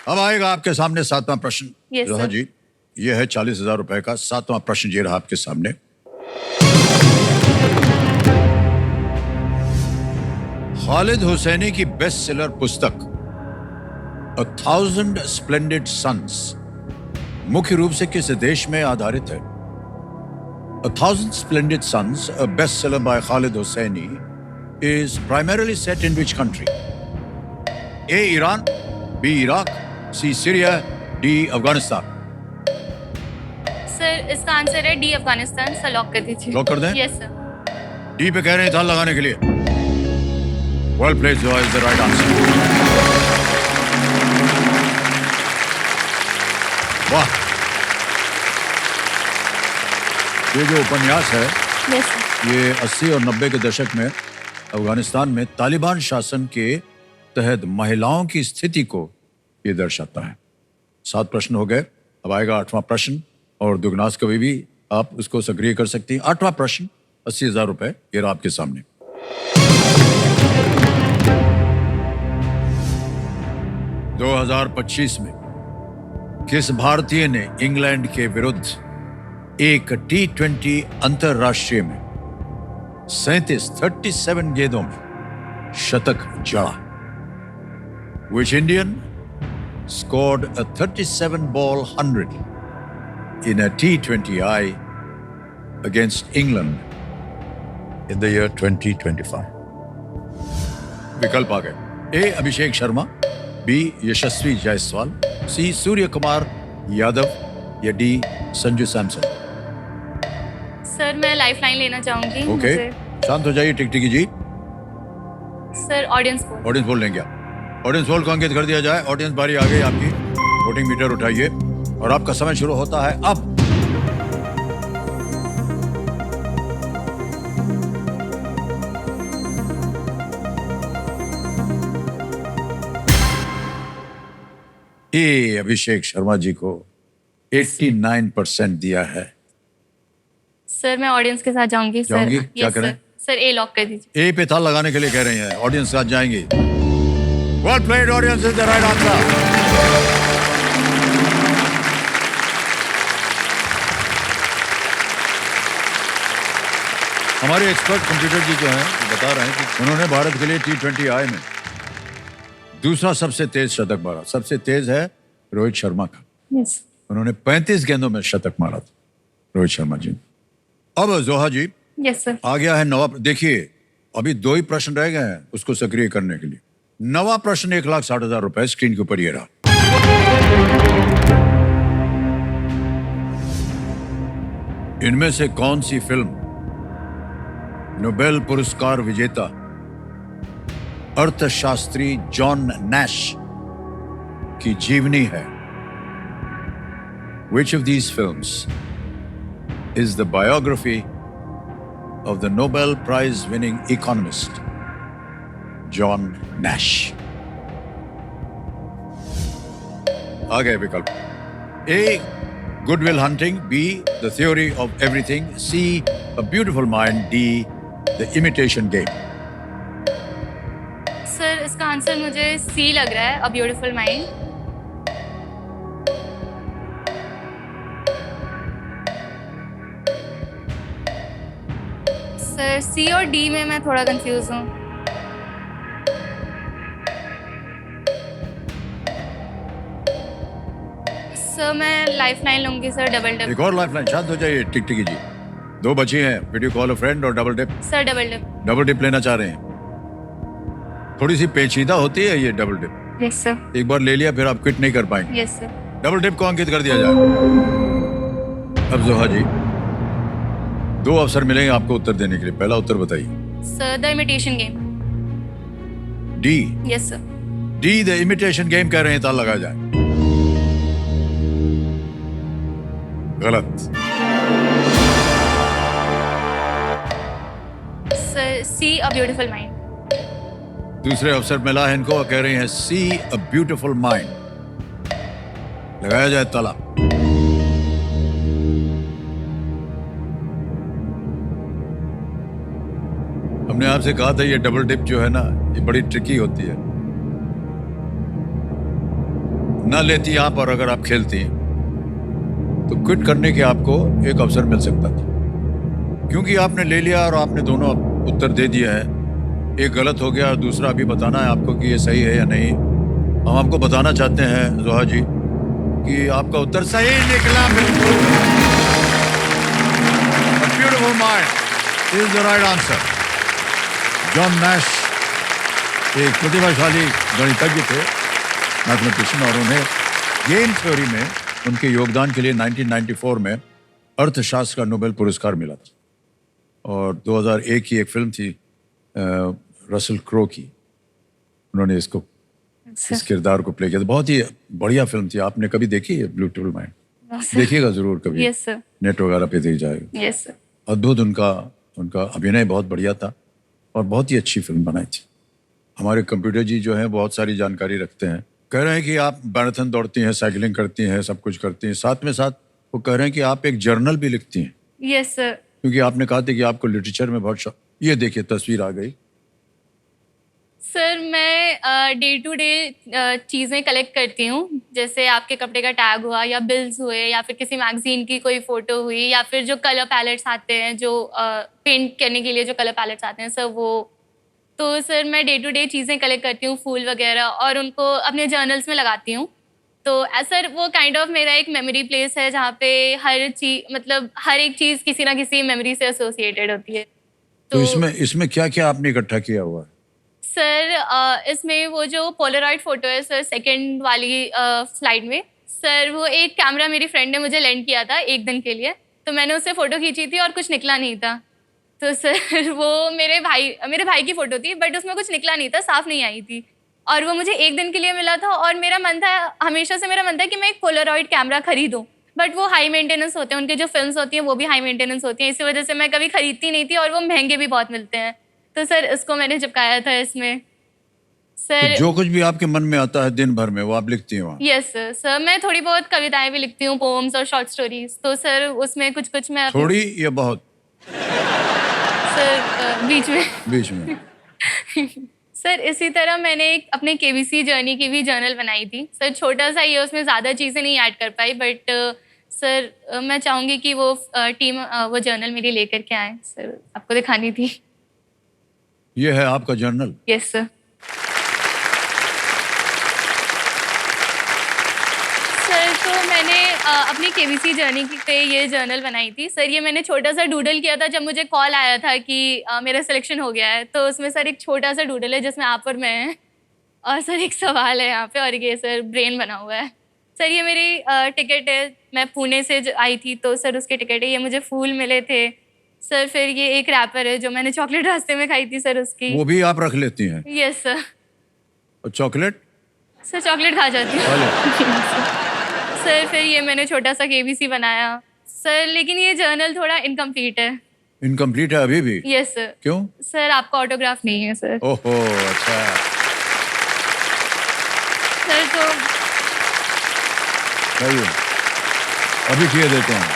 अब आएगा आपके सामने 7वां प्रश्न। Yes, Jodha sir. जी, ये है 40,000 रुपए का 7वां प्रश्न। ये रहा आपके सामने। खालिद हुसैनी की बेस्ट सेलर पुस्तक A Thousand Splendid Suns मुख्य रूप से किस देश में आधारित है? A Thousand Splendid Suns, a bestseller by Khalid Hosseini, is primarily set in which country? A. Iran, B. Iraq, C. Syria, D. Afghanistan. Sir इसका आंसर है डी अफगानिस्तान। सर लॉक कर दीजिए। लॉक कर दें? Yes sir. डी पे कह रहे हैं ताल लगाने के लिए। Well played, Zoha is the right answer. वाह, ये जो उपन्यास है यस सर। ये 80 और 90 के दशक में अफगानिस्तान में तालिबान शासन के तहत महिलाओं की स्थिति को ये दर्शाता है। 7 प्रश्न हो गए। अब आएगा 8वां प्रश्न, और दुगनास कभी भी आप उसको सक्रिय कर सकती हैं। 8वां प्रश्न, 80,000 रुपए, ये रहा आपके सामने। 2025 में किस भारतीय ने इंग्लैंड के विरुद्ध एक T20 अंतरराष्ट्रीय में 37 गेंदों में शतक जड़ा? Which Indian scored a 37-ball 100 in a T20I against England in the year 2025? विकल्प आ गए। ए. अभिषेक शर्मा, बी. यशस्वी जायसवाल, सी. सूर्य कुमार यादव, या डी. संजू सैमसन। सर मैं लाइफलाइन लेना चाहूंगी। ओके, शांत हो जाइए टिकटिकी जी। सर ऑडियंस को। ऑडियंस बोल लेंगे आप। ऑडियंस बोल को अंकित कर दिया जाए। ऑडियंस बारी आ गई आपकी। वोटिंग मीटर उठाइए और आपका समय शुरू होता है अब। ए. अभिषेक शर्मा जी को 89% दिया है। सर मैं ऑडियंस के साथ जाऊंगी। सर जाऊंगी? क्या यस करें? सर ए लॉक कर दीजिए। ए पे ताल लगाने के लिए कह रही हैं, ऑडियंस के साथ जाएंगी। Well played, audience is the right answer. हमारे एक्सपर्ट कंप्यूटर जी जो हैं वो बता रहे हैं कि उन्होंने भारत के लिए T20I में दूसरा सबसे तेज शतक मारा, सबसे तेज है रोहित शर्मा का, यस उन्होंने 35 गेंदों में शतक मारा था रोहित शर्मा जी ने। अब जोहा जी यस सर। आ गया है नवा, देखिए अभी 2 ही प्रश्न रह गए हैं उसको सक्रिय करने के लिए। नवा प्रश्न 1,60,000 रुपए स्क्रीन के ऊपर ये रहा। इनमें से कौन सी फिल्म नोबेल पुरस्कार विजेता अर्थशास्त्री जॉन नैश की जीवनी है? Which of these films is the biography of the Nobel Prize winning economist John Nash? आ गए विकल्प। A. Good Will Hunting. B. The Theory of Everything. C. A Beautiful Mind. D. The Imitation Game. Sir इसका answer मुझे सी लग रहा है, अ beautiful mind. Sir सी और D में मैं थोड़ा कंफ्यूज हूँ। सर मैं लाइफ लाइन लूंगी सर, डबल डिप। एक और लाइफलाइन, शांत हो जाइए टिकटिकी जी। 2 बची हैं, वीडियो कॉल अ फ्रेंड और double dip. Sir double dip. Double dip लेना चाह रहे हैं? थोड़ी सी पेचीदा होती है ये डबल डिप, यस सर। एक बार ले लिया फिर आप क्विट नहीं कर पाएंगे। Yes sir. डबल डिप को अंकित कर दिया जाए। अब जोहा जी 2 अवसर मिलेंगे आपको उत्तर देने के लिए, पहला उत्तर बताइए। Sir the imitation game. D. Yes sir. D the imitation game कह रहे हैं, ताला लगा जाए। गलत। Sir C a beautiful mind. दूसरे अवसर मिला है इनको, कह रहे हैं सी अ ब्यूटीफुल माइंड। लगाया जाए ताला। हमने आपसे कहा था ये डबल डिप जो है ना, ये बड़ी ट्रिकी होती है। ना लेती आप और अगर आप खेलती तो क्विट करने के आपको एक अवसर मिल सकता था, क्योंकि आपने ले लिया और आपने दोनों उत्तर दे दिए हैं। एक गलत हो गया और दूसरा अभी बताना है आपको कि ये सही है या नहीं। हम आपको बताना चाहते हैं जोहा जी कि आपका उत्तर सही निकला, बिल्कुल। Beautiful mind is the right answer. John Nash एक प्रतिभाशाली गणितज्ञ थे, मैथमेटिशियन, और उन्हें गेम थ्योरी में उनके योगदान के लिए 1994 में अर्थशास्त्र का नोबेल पुरस्कार मिला था। और 2001 की एक फिल्म थी रसल क्रो की, उन्होंने इसको इस किरदार को प्ले किया था। बहुत ही बढ़िया फिल्म थी। आपने कभी देखी है ब्यूटीफुल माइंड? देखिएगा जरूर कभी। Yes sir. नेट वगैरह पे देख जाएगा। Yes sir. अद्भुत उनका अभिनय बहुत बढ़िया था और बहुत ही अच्छी फिल्म बनाई थी। हमारे कंप्यूटर जी जो हैं बहुत सारी जानकारी रखते हैं। कह रहे हैं कि आप मैराथन दौड़ती हैं, साइकिलिंग करती हैं, सब कुछ करती हैं, साथ में साथ वो कह रहे हैं कि आप एक जर्नल भी लिखती हैं। Yes sir. क्योंकि आपने कहा था कि आपको लिटरेचर में बहुत शौक। ये देखिए तस्वीर आ गई। सर मैं डे टू डे चीज़ें कलेक्ट करती हूँ, जैसे आपके कपड़े का टैग हुआ या बिल्स हुए या फिर किसी मैगजीन की कोई फ़ोटो हुई या फिर जो कलर पैलेट्स आते हैं, जो पेंट करने के लिए जो कलर पैलेट्स आते हैं सर, वो। तो सर मैं डे टू डे चीज़ें कलेक्ट करती हूँ, फूल वगैरह, और उनको अपने जर्नल्स में लगाती हूँ। तो सर वो काइंड ऑफ मेरा एक मेमोरी प्लेस है जहाँ पे हर चीज़, मतलब हर एक चीज़ किसी ना किसी मेमोरी से एसोसिएटेड होती है। तो इसमें क्या क्या आपने इकट्ठा किया हुआ है? सर इसमें वो जो पोलरॉइड फोटो है सर, सेकंड वाली स्लाइड में, सर वो एक कैमरा मेरी फ्रेंड ने मुझे लेंड किया था 1 दिन के लिए, तो मैंने उससे फ़ोटो खींची थी और कुछ निकला नहीं था। तो सर वो मेरे भाई की फ़ोटो थी, बट उसमें कुछ निकला नहीं था, साफ़ नहीं आई थी, और वो मुझे 1 दिन के लिए मिला था। और मेरा मन था, हमेशा से मेरा मन था कि मैं एक पोलरॉइड कैमरा खरीदूँ, बट वो हाई मेंटेनेंस होते हैं, उनके जो फिल्म्स होती हैं वो भी हाई मेंटेनेंस होती हैं, इसी वजह से मैं कभी खरीदती नहीं थी, और वो महंगे भी बहुत मिलते हैं। तो सर इसको मैंने चिपकाया था इसमें। सर तो जो कुछ भी आपके मन में आता है दिन भर में वो आप लिखती हैं वहाँ? Yes sir. सर मैं थोड़ी बहुत कविताएं भी लिखती हूँ, पोम्स और शॉर्ट स्टोरीज। तो सर उसमें कुछ कुछ मैं थोड़ी या बहुत? सर बीच में सर इसी तरह मैंने एक अपने केबीसी जर्नी की भी जर्नल बनाई थी सर, छोटा सा ये, उसमें ज़्यादा चीज़ें नहीं ऐड कर पाई, बट सर मैं चाहूँगी कि वो टीम वो जर्नल मेरी लेकर के आए सर, आपको दिखानी थी। ये है आपका जर्नल? Yes sir. अपनी केबीसी जर्नी पे ये जर्नल बनाई थी सर। ये मैंने छोटा सा डूडल किया था जब मुझे कॉल आया था कि मेरा सिलेक्शन हो गया है। तो उसमें सर एक छोटा सा डूडल है जिसमें आप और मैं हैं, और सर एक सवाल है यहाँ पे, और ये सर ब्रेन बना हुआ है। सर ये मेरी टिकट है, मैं पुणे से आई थी तो सर उसकी टिकट है। ये मुझे फूल मिले थे सर। फिर ये एक रैपर है जो मैंने चॉकलेट रास्ते में खाई थी सर, उसकी। वो भी आप रख लेती हैं? Yes sir. और चॉकलेट? सर चॉकलेट खा जाती हूँ सर। फिर ये मैंने छोटा सा केबीसी बनाया सर, लेकिन ये जर्नल थोड़ा इनकम्प्लीट है। इनकम्प्लीट है अभी भी? Yes sir. क्यों? सर आपका ऑटोग्राफ नहीं है सर। ओहो, अच्छा। सर तो सही है, अभी किए देते हैं।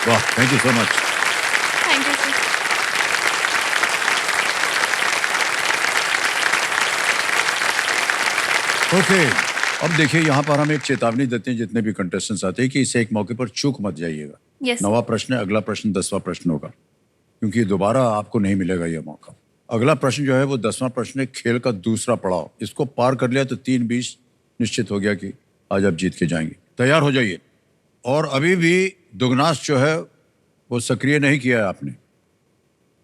वाह, thank you so much. Thank you sir. Okay, अब देखिए यहाँ पर हम एक चेतावनी देते हैं जितने भी कंटेस्टेंट्स आते हैं कि इसे एक मौके पर चूक मत जाइएगा। Yes. नवा प्रश्न है, अगला प्रश्न 10वां प्रश्न होगा, क्योंकि दोबारा आपको नहीं मिलेगा ये मौका। अगला प्रश्न जो है वो 10वां प्रश्न है, खेल का दूसरा पड़ाव। इसको पार कर लिया तो 3-20 निश्चित हो गया कि आज आप जीत के जाएंगे। तैयार हो जाइए। और अभी भी दुगनास जो है वो सक्रिय नहीं किया है आपने।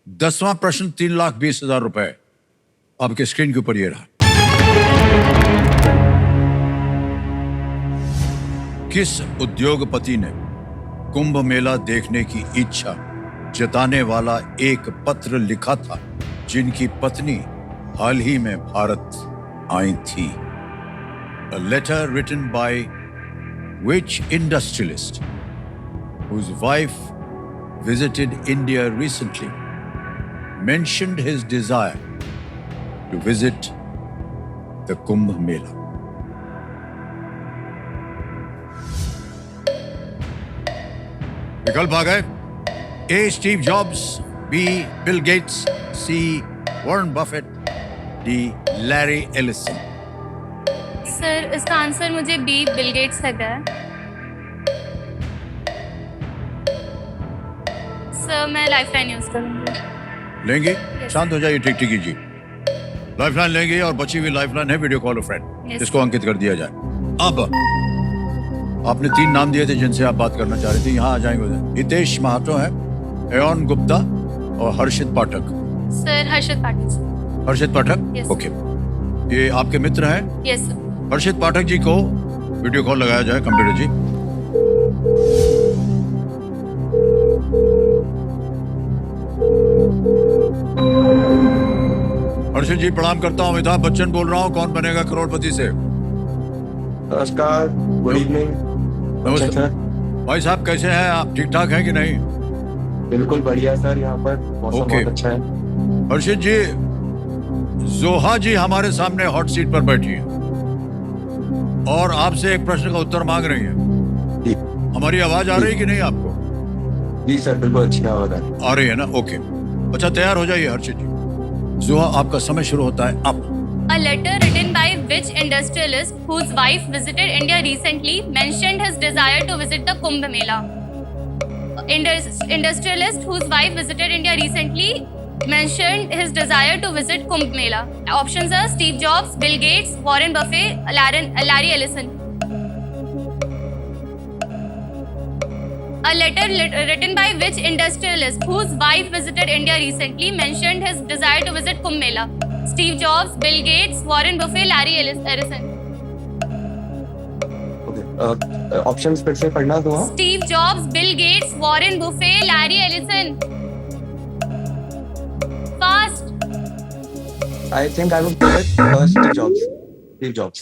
10वां प्रश्न 3,20,000 रुपए आपके स्क्रीन के ऊपर ये रहा। किस उद्योगपति ने कुंभ मेला देखने की इच्छा जताने वाला एक पत्र लिखा था जिनकी पत्नी हाल ही में भारत आई थी? A letter written by which industrialist whose wife visited India recently mentioned his desire to visit the Kumbh Mela? विकल्प आ गए। A Steve Jobs, B Bill Gates, C Warren Buffett, D Larry Ellison. Sir इसका answer मुझे B Bill Gates लग रहा है। Sir मैं lifeline use करूंगी। लेंगे? Yes. शांत हो जाइए, ठीक ठीक कीजिए। लाइफलाइन लेंगे और बची हुई लाइफलाइन है वीडियो कॉल फ्रेंड, Yes. इसको अंकित कर दिया जाए। अब आपने 3 नाम दिए थे जिनसे आप बात करना चाह रहे थे, यहाँ आ जाएंगे। हितेश महातो है, एयन गुप्ता और हर्षित पाठक। सर हर्षित पाठक। हर्षित पाठक? Yes. ओके, ये आपके मित्र हैं? Yes sir. हर्षित पाठक जी को वीडियो कॉल लगाया जाए। कंप्यूटर जी, हर्षित जी प्रणाम करता हूँ। अमिताभ बच्चन बोल रहा हूँ, कौन बनेगा करोड़पति से। नमस्कार, गुड इवनिंग। नमस्ते सर, भाई साहब, कैसे हैं आप? ठीक ठाक हैं कि नहीं? बिल्कुल बढ़िया सर, यहाँ पर मौसम Okay. बहुत अच्छा है। हर्षित जी, जोहा जी हमारे सामने हॉट सीट पर बैठी है और आपसे एक प्रश्न का उत्तर मांग रही है। जी हमारी आवाज आ रही है कि नहीं आपको? जी सर, बिल्कुल अच्छी आवाज है। आ रही है ना? ओके, अच्छा तैयार हो जाइए हर्षित जी। जोहा, आपका समय शुरू होता है अब। A letter written by which industrialist whose wife visited India recently mentioned his desire to visit the Kumbh Mela? Industrialist whose wife visited India recently mentioned his desire to visit Kumbh Mela. Options are Steve Jobs, Bill Gates, Warren Buffett, Larry Ellison. A letter written by which industrialist whose wife visited India recently mentioned his desire to visit Kumbh Mela? Steve Jobs, Bill Gates, Warren Buffett, Larry Ellison. Okay, options फिर से पढ़ना दूँ? Steve Jobs, Bill Gates, Warren Buffett, Larry Ellison. Fast. I think I would go with Steve jobs. Steve jobs.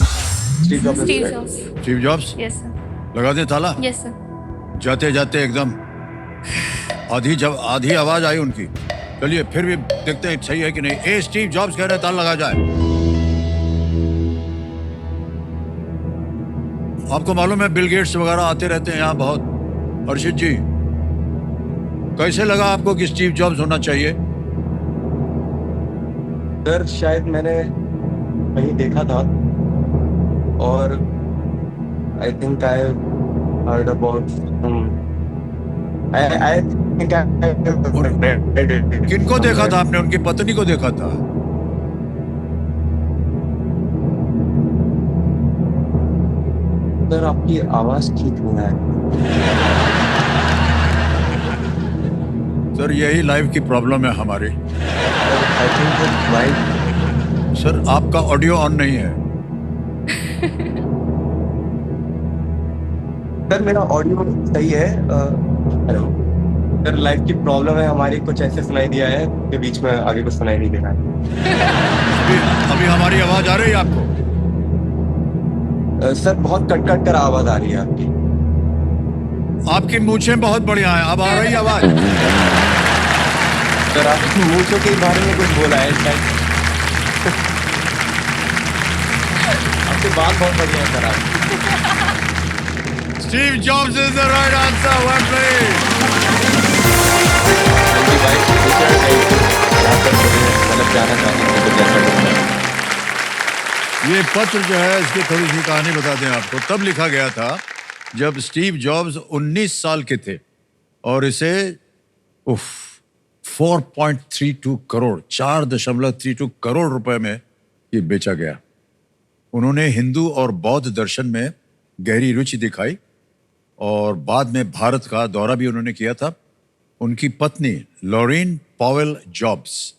Steve jobs. Steve Jobs. Steve jobs, Yes sir. लगा दें ताला? Yes sir. जाते जाते एकदम आधी आवाज आई उनकी। चलिए फिर भी देखते हैं सही है कि नहीं। ए स्टीव जॉब्स कह रहे हैं, ताला लगा जाए। आपको मालूम है बिल गेट्स वगैरह आते रहते हैं यहाँ बहुत। हर्षित जी, कैसे लगा आपको कि स्टीव जॉब्स होना चाहिए? सर शायद मैंने कहीं देखा था और I think I heard about किनको देखा था आपने? उनकी पत्नी को देखा था? सर आपकी आवाज ठीक नहीं है। सर यही लाइव की प्रॉब्लम है हमारी। I think mike. सर आपका ऑडियो ऑन नहीं है। सर मेरा ऑडियो सही है। हेलो सर, लाइव की प्रॉब्लम है हमारी, कुछ ऐसे सुनाई दिया है कि बीच में आगे कुछ सुनाई नहीं दे रहा है। अभी हमारी आवाज आ रही है आपको? सर बहुत कट कट कर आवाज आ रही है आपकी। आपकी मूछें बहुत बढ़िया हैं, अब आ रही है आवाज? सर आपकी मूछों के बारे में कुछ बोला है शायद। आपकी बात बहुत बढ़िया है सर आपकी। Steve Jobs is the right answer. Well played. उनकी वाइफ यहाँ पर मतलब जाना चाहती थी तो कैसा लगता है? ये पत्र जो है इसकी थोड़ी सी कहानी बता दें आपको। तब लिखा गया था जब स्टीव जॉब्स 19 साल के थे और इसे 4.32 करोड़ 4.32 करोड़ रुपए में ये बेचा गया। उन्होंने हिंदू और बौद्ध दर्शन में गहरी रुचि दिखाई और बाद में भारत का दौरा भी उन्होंने किया था। उनकी पत्नी लॉरेन पॉवेल जॉब्स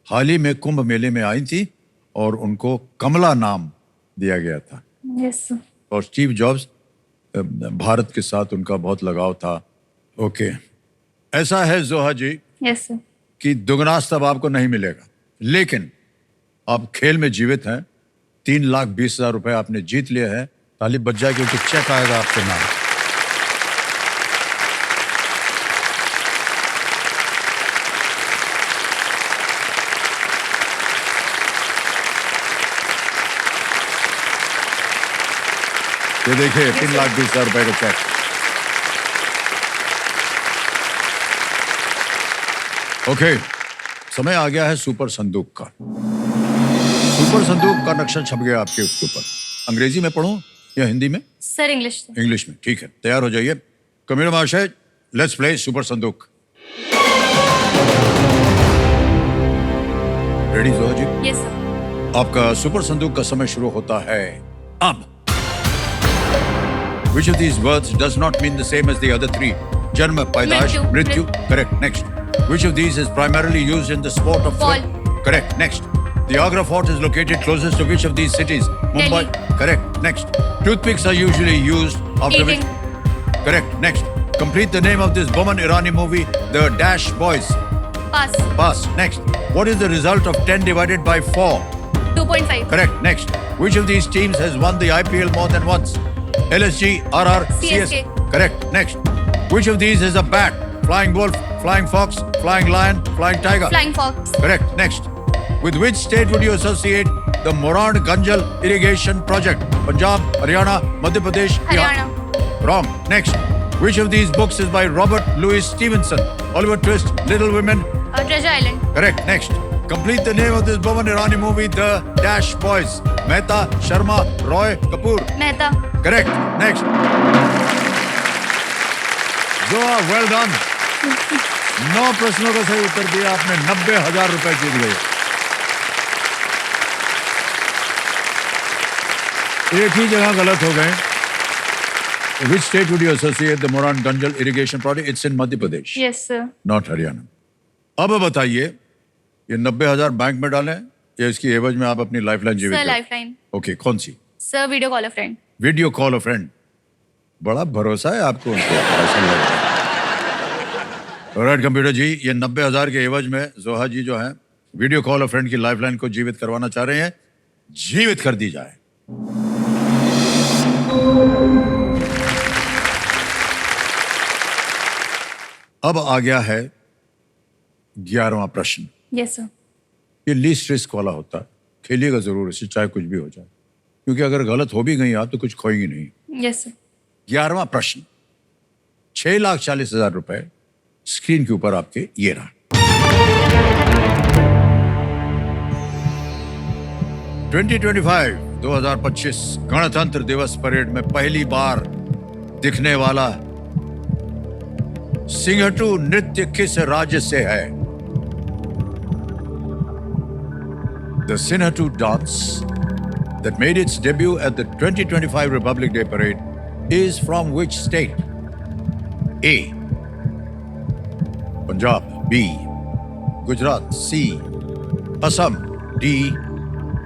हाल ही में कुंभ मेले में आई थी और उनको कमला नाम दिया गया था। Yes sir. और स्टीव जॉब्स भारत के साथ उनका बहुत लगाव था। ओके, ऐसा है जोहा जी यस सर। कि दुगनास तब आपको नहीं मिलेगा, लेकिन आप खेल में जीवित हैं। 3,20,000 रुपए आपने जीत लिए हैं। ताली बज जाए क्योंकि चेक आएगा आपके नाम। ये देखिए 3,20,000 रुपए का चेक। ओके, समय आ गया है सुपर संदूक का। सुपर संदूक का नक्शा छप गया आपके उसके ऊपर। अंग्रेजी में पढ़ूं या हिंदी में? सर इंग्लिश से। इंग्लिश में, ठीक है। तैयार हो जाइए कमीना महाशय, लेट्स प्ले सुपर संदूक। Ready Joha ji? Yes sir. आपका सुपर संदूक का समय शुरू होता है अब। Which of these words does not mean the same as the other three? Janma, Paidash, Mrityu. Correct. Next. Which of these is primarily used in the sport of Ball. Correct. Next. The Agra Fort is located closest to which of these cities? Mumbai. Delhi. Correct. Next. Toothpicks are usually used after Eating. which? Correct. Next. Complete the name of this Boman Irani movie, The Dash Boys. Pass. Pass. Next. What is the result of 10 divided by 4? 2.5। Correct. Next. Which of these teams has won the IPL more than once? LSG, RR, CSK. Correct. Next. Which of these is a bat? Flying wolf, flying fox, flying lion, flying tiger. Flying fox। Correct. Next. With which state would you associate the Morand Ganjal irrigation project? Punjab, Haryana, Madhya Pradesh, Bihar. Haryana. Wrong. Next. Which of these books is by Robert Louis Stevenson? Oliver Twist, Little Women. Treasure island. Correct. Next. Complete the name of this Boman Irani movie, The Dash Boys. Mehta, Sharma, Roy, Kapoor. Mehta. Correct. Next. Zoha, well done. 9 प्रश्नों का सही उत्तर दिया आपने। 90,000 रुपए जीत गए। एक ही जगह गलत हो गए। Which state would you associate the Moran Ganjal irrigation project? It's in Madhya Pradesh, yes sir. not Haryana. अब बताइए, ये 90,000 बैंक में डालें या इसकी एवज में आप अपनी लाइफलाइन जीवित सर करें? लाइफलाइन। ओके, कौन सी? Sir video call a friend. Video call a friend. बड़ा भरोसा है आपको उनको, ऐसा लग रहा है। ऑलराइट कंप्यूटर जी, ये 90,000 के एवज में जोहा जी जो है वीडियो कॉल अ फ्रेंड की लाइफलाइन को जीवित करवाना चाह रहे हैं। जीवित कर दी जाए। अब आ गया है 11वां प्रश्न। Yes sir. ये लीस्ट रिस्क वाला होता है। खेलिएगा जरूर इसे, चाहे कुछ भी हो जाए, क्योंकि अगर गलत हो भी गई आप तो कुछ खोएंगी नहीं। Yes sir. 11वां प्रश्न, 6,40,000 रुपए स्क्रीन के ऊपर आपके ये रहा। 2025 गणतंत्र दिवस परेड में पहली बार दिखने वाला सिंहटू नृत्य किस राज्य से है? The Sinhattu dance that made its debut at the 2025 Republic Day Parade is from which state? A. Punjab. B. Gujarat. C. Assam. D.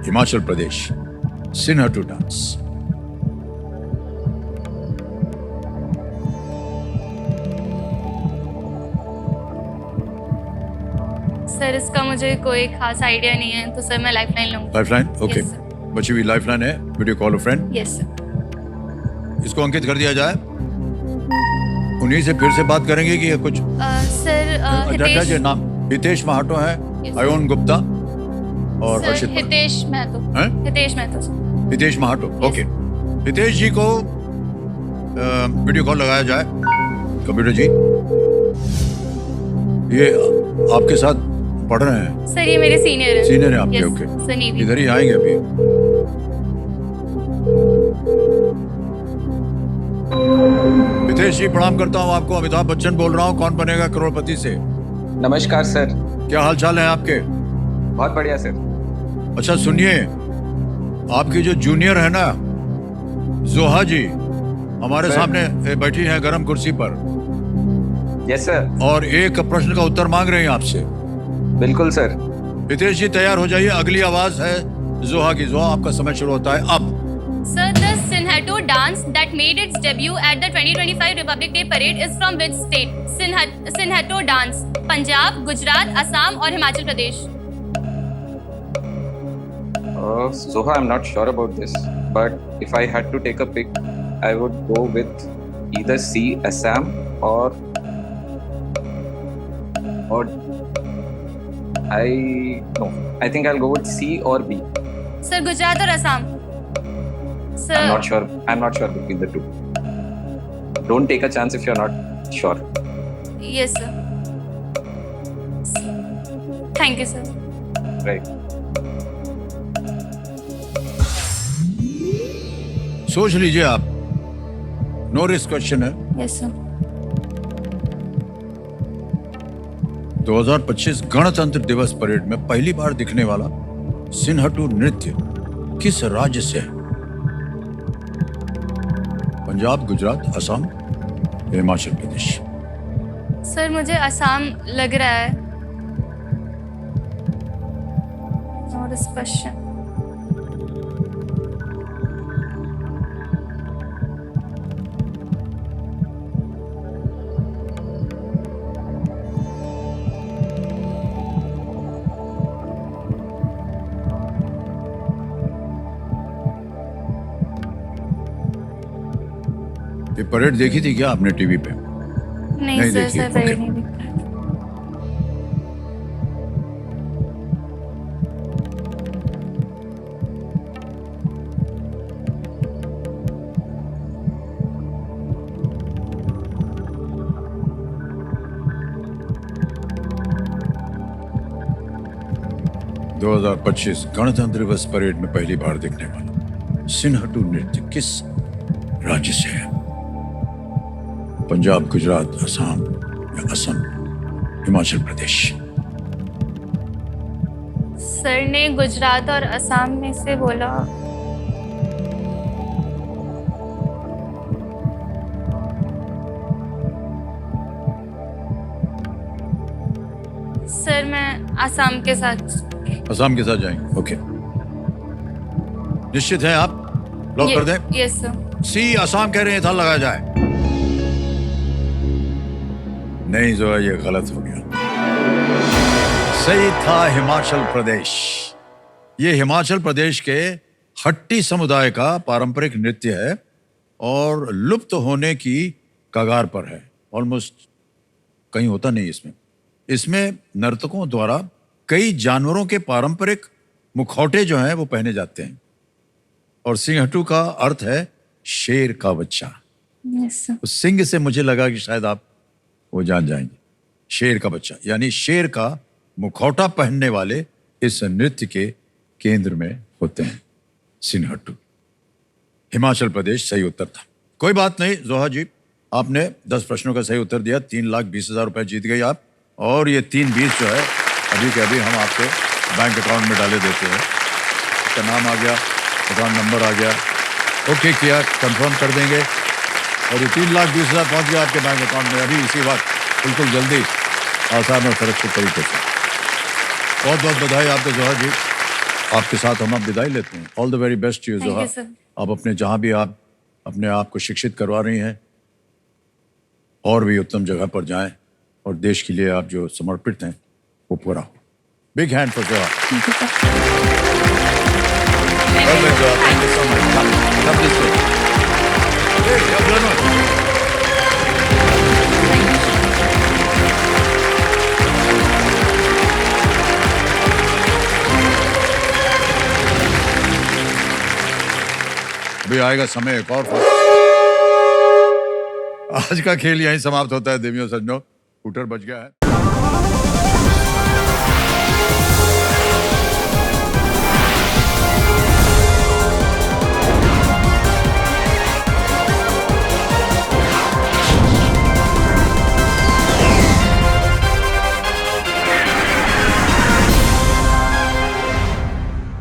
Himachal Pradesh. Sinhattu dance. Sir इसका मुझे कोई खास आइडिया नहीं है, तो सर मैं लाइफलाइन लूंगी। Lifeline? Okay. Yes, sir. बची हुई लाइफलाइन है, video call friend. Yes sir. इसको अंकित कर दिया जाए। उन्हीं से फिर से बात करेंगे कि ये कुछ सर हितेश नाम हितेश महाटो है, Yes. अयोन गुप्ता और सर हर्षित हितेश महतो। हैं? Hitesh Mahto sir. Hitesh Mahato. Yes. Okay, Hitesh ji को वीडियो कॉल लगाया जाए। कंप्यूटर जी, ये आपके साथ पढ़ रहे हैं? सर ये मेरे सीनियर है। सीनियर है आपके? Yes, okay, sir navy. इधर ही आएंगे अभी। हितेश जी प्रणाम करता हूँ आपको। अमिताभ बच्चन बोल रहा हूँ, कौन बनेगा करोड़पति से। नमस्कार सर। क्या हाल चाल है आपके? बहुत बढ़िया सर। अच्छा सुनिए, आपकी जो जूनियर है ना जोहा जी, हमारे सर। सामने बैठी है गरम कुर्सी पर, यस सर। और एक प्रश्न का उत्तर मांग रहे हैं आपसे। बिल्कुल सर। हितेश जी तैयार हो जाइए, अगली आवाज है जोहा की। जोहा, आपका समय शुरू होता है अब। Sir, the Sinhattu dance that made its debut at the 2025 Republic Day Parade is from which state? Sinhattu dance, Punjab, Gujarat, Assam और Himachal Pradesh. Soha, I'm not sure about this, but if I had to take a pick, I would go with either C, Assam, or I think I'll go with C or B. Sir Gujarat और Assam. Sir I'm not sure. I'm not sure between the two. Don't take a chance if you're not sure. Yes sir. Thank you sir. Right. सोच लीजिए आप, no risk question है। Yes sir. 2025 गणतंत्र दिवस parade में पहली बार दिखने वाला सिन्हटू नृत्य किस राज्य से है? पंजाब, गुजरात, असम, हिमाचल प्रदेश। सर मुझे असम लग रहा है। और इस क्वेश्चन ये परेड देखी थी क्या आपने टीवी पे? नहीं नहीं सर, देखी, सर परेड okay. नहीं दिख रहा। दो 2025 गणतंत्र दिवस परेड में पहली बार दिखने वाला सिन्हटू नृत्य किस राज्य से है? पंजाब, गुजरात, असम या असम, हिमाचल प्रदेश। सर ने गुजरात और असम में से बोला। सर मैं असम के साथ। असम के साथ जाएंगे? ओके, निश्चित है आप? लॉक कर दें? Yes sir. सी असम कह रहे हैं, था लगाया जाए। नहीं जो है, ये गलत हो गया। सही था हिमाचल प्रदेश। ये हिमाचल प्रदेश के हट्टी समुदाय का पारंपरिक नृत्य है और लुप्त होने की कगार पर है। ऑलमोस्ट कहीं होता नहीं इसमें। इसमें नर्तकों द्वारा कई जानवरों के पारंपरिक मुखौटे जो हैं वो पहने जाते हैं, और सिंहटू का अर्थ है शेर का बच्चा। Yes sir. तो सिंह से मुझे लगा कि शायद आप वो जान जाएंगे। शेर का बच्चा यानी शेर का मुखौटा पहनने वाले इस नृत्य के केंद्र में होते हैं सिन्हटू। हिमाचल प्रदेश सही उत्तर था। कोई बात नहीं जोहा जी, आपने 10 प्रश्नों का सही उत्तर दिया, 3,20,000 रुपए जीत गई आप। और ये 3,20 जो है अभी के अभी हम आपके बैंक अकाउंट में डाले देते हैं। इसका नाम आ गया, अकाउंट नंबर आ गया, ओके किया, कंफर्म कर देंगे और ये 3,20,000 पहुंच गया आपके बैंक अकाउंट में अभी इसी वक्त, बिल्कुल जल्दी, आसान और सुरक्षित तरीके से। बहुत बहुत बधाई आपको जोहा जी। आपके साथ हम अब विदाई लेते हैं। All the very best you Thank जोहा। you, sir. आप अपने जहाँ भी आप अपने आप को शिक्षित करवा रही हैं और भी उत्तम जगह पर जाएं और देश के लिए आप जो समर्पित हैं वो पूरा हो। बिग हैंड फॉर जोहा। Thank you so much. Come this way. Hey, you're done. अभी आएगा समय एक और। आज का खेल यहीं समाप्त होता है देवियों सज्जनों। स्कूटर बच गया है।